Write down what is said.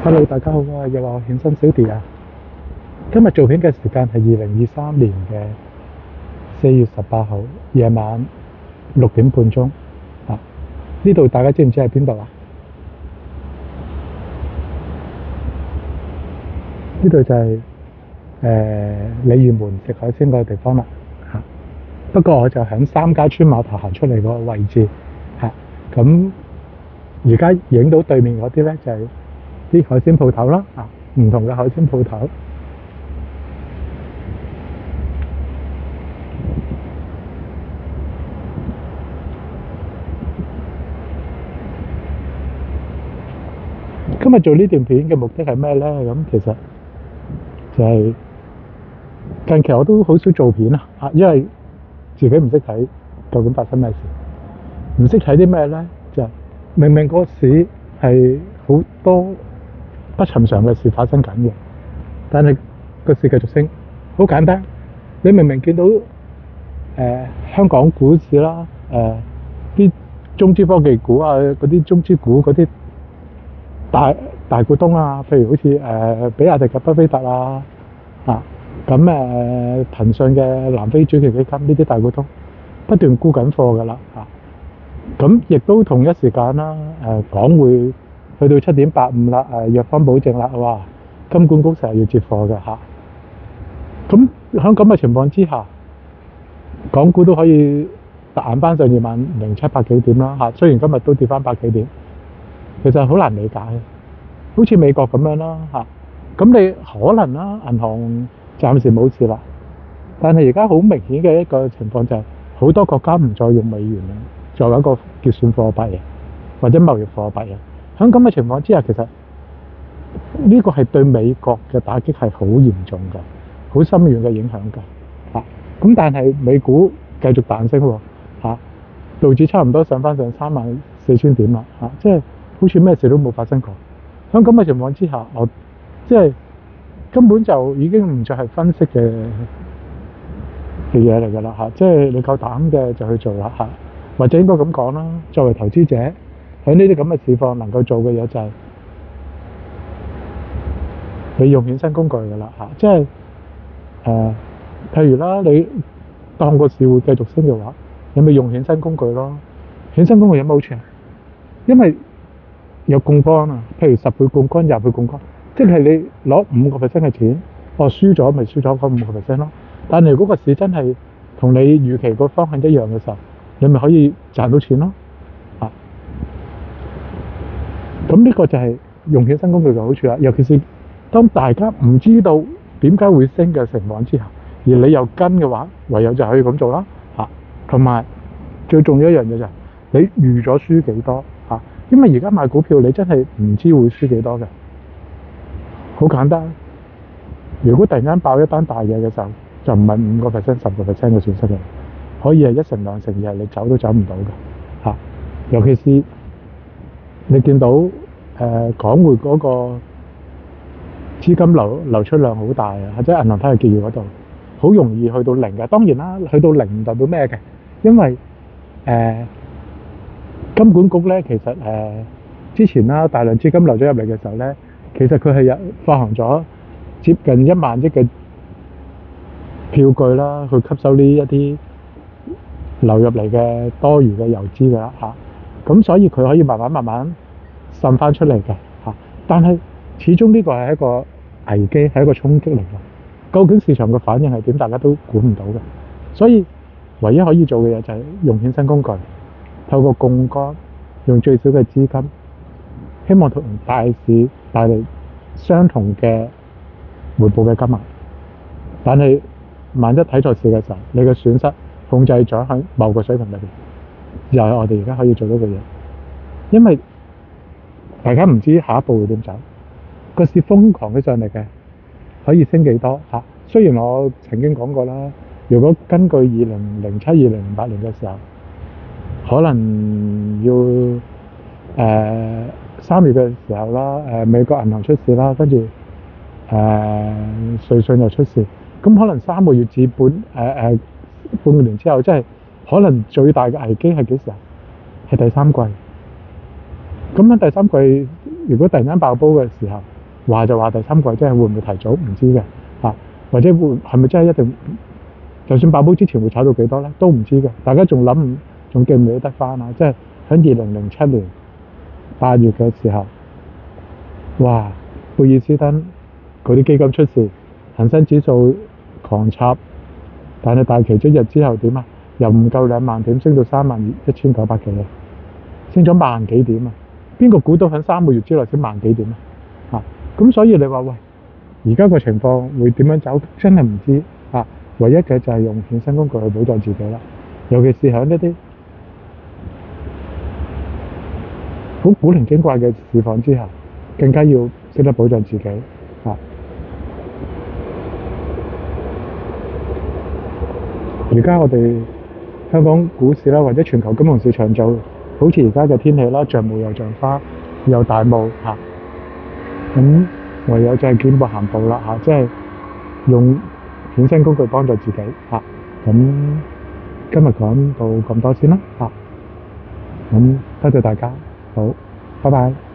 Hello，大家好啊！又話我衍生小弟啊。今日做片嘅時間係2023年嘅4月18號夜晚6點半鐘啊。呢度大家知唔知係邊度啊？呢度就係鯉魚門食海鮮嗰個地方啦嚇。不過我就喺三街村碼頭行出嚟嗰個位置嚇。咁而家影到對面嗰啲咧就係啲海鮮鋪頭啦嚇，唔同嘅海鮮鋪頭。今日做呢段片嘅目的係咩咧？咁其實就係近期我都好少做片啊，因為自己唔識睇究竟發生咩事，唔識睇啲咩咧，就明明個市係好多不尋常嘅事發生緊嘅，但係個市繼續升。好簡單，你明明見到香港股市啦，啲中資科技股啊，嗰啲中資股嗰啲大股東啊，譬如好似比亞迪嘅巴菲特啊，咁騰訊嘅南非主權基金呢啲大股東不斷沽緊貨㗎啦咁亦都同一時間啦，港匯去到7.85啦，弱方保證啦，哇！金管局成日要接貨嘅咁喺咁嘅情況之下，港股都可以彈翻上20700幾點啦雖然今日都跌翻百幾點，其實好難理解，好似美國咁樣啦咁你可能啦，銀行暫時冇事啦，但係而家好明顯嘅一個情況就係好多國家唔再用美元啦，作為一個結算貨幣或者貿易貨幣喺咁嘅情況之下，其實呢個係對美國嘅打擊係好嚴重嘅，好深遠嘅影響㗎咁但係美股繼續彈升喎道指差唔多上34000點啦即係好似咩事都冇發生過。喺咁嘅情況之下，我即係根本就已經唔再係分析嘅嘢嚟㗎啦即係你夠膽嘅就去做啦或者應該咁講啦，作為投資者喺呢啲咁嘅市況能夠做嘅嘢就係你用衍生工具㗎啦即係譬如啦，你當個市會繼續升嘅話，你咪用衍生工具咯。衍生工具有冇好處啊？因為有槓桿譬如10倍槓桿、20倍槓桿，即係你攞5% 嘅錢，輸咗咪輸咗嗰5% 咯。但係如果個市真係同你預期個方向一樣嘅時候，你咪可以賺到錢咯咁呢個就係用衍生工具嘅好處啦。尤其是當大家唔知道點解會升嘅情況之下，而你又跟嘅話，唯有就可以咁做啦同埋最重要一樣嘢就係你預咗輸幾多因為而家買股票你真係唔知會輸幾多嘅。好簡單，如果突然間爆一單大嘢嘅時候，就唔係5% 10% 嘅損失嘅，可以係1成2成，而係你走都走唔到嘅尤其是你見到港匯嗰個資金流出量好大即係銀行體系結餘嗰度好容易去到零嘅。當然啦，去到零唔代表咩嘅，因為金管局咧其實之前啦大量資金流咗入嚟嘅時候咧，其實佢係發行咗接近1萬億嘅票據啦，去吸收呢一啲流入嚟嘅多餘嘅遊資㗎啦咁所以佢可以慢慢滲翻出嚟嘅但係始終呢個係一個危機，係一個衝擊嚟嘅。究竟市場嘅反應係點，大家都估唔到嘅。所以唯一可以做嘅嘢就係用衍生工具，透過槓桿，用最少嘅資金，希望同大市帶嚟相同嘅回報嘅金額。但係萬一睇錯市嘅時候，你嘅損失控制咗喺某個水平裏邊，又係我哋而家可以做到嘅嘢。因為大家唔知下一步會點走，個市瘋狂起上嚟嘅，可以升幾多雖然我曾經講過啦，如果根據2007、2008年嘅時候，可能要3月嘅時候啦，美國銀行出事啦，跟住瑞信又出事，咁可能3個月至半年之後，即係可能最大嘅危機係幾時啊？係第三季。咁喺第三季，如果突然間爆煲嘅時候，話就話第三季真係會唔會提早唔知嘅嚇，或者會係咪真係一定就算爆煲之前會炒到幾多咧都唔知嘅。大家仲記唔記得翻啊？即係喺2007年8月嘅時候，哇！貝爾斯登嗰啲基金出事，恒生指數狂插，但係大期1日之後點啊？由唔夠2萬點升到31900幾啊，升咗萬幾點啊！邊個估到喺3個月之內升萬幾點啊？咁所以你話喂，而家個情況會點樣走？真係唔知啊！唯一嘅就係用衍生工具去保障自己啦，尤其是喺一啲好古靈精怪嘅市況之下，更加要識得保障自己啊！而家我哋香港股市啦，或者全球金融市場就好似而家嘅天氣啦，像霧又像花，又大霧嚇，咁唯有就係見步行步啦嚇，即係用衍生工具幫助自己嚇。咁今日講到咁多先啦嚇，咁多謝大家，好，拜拜。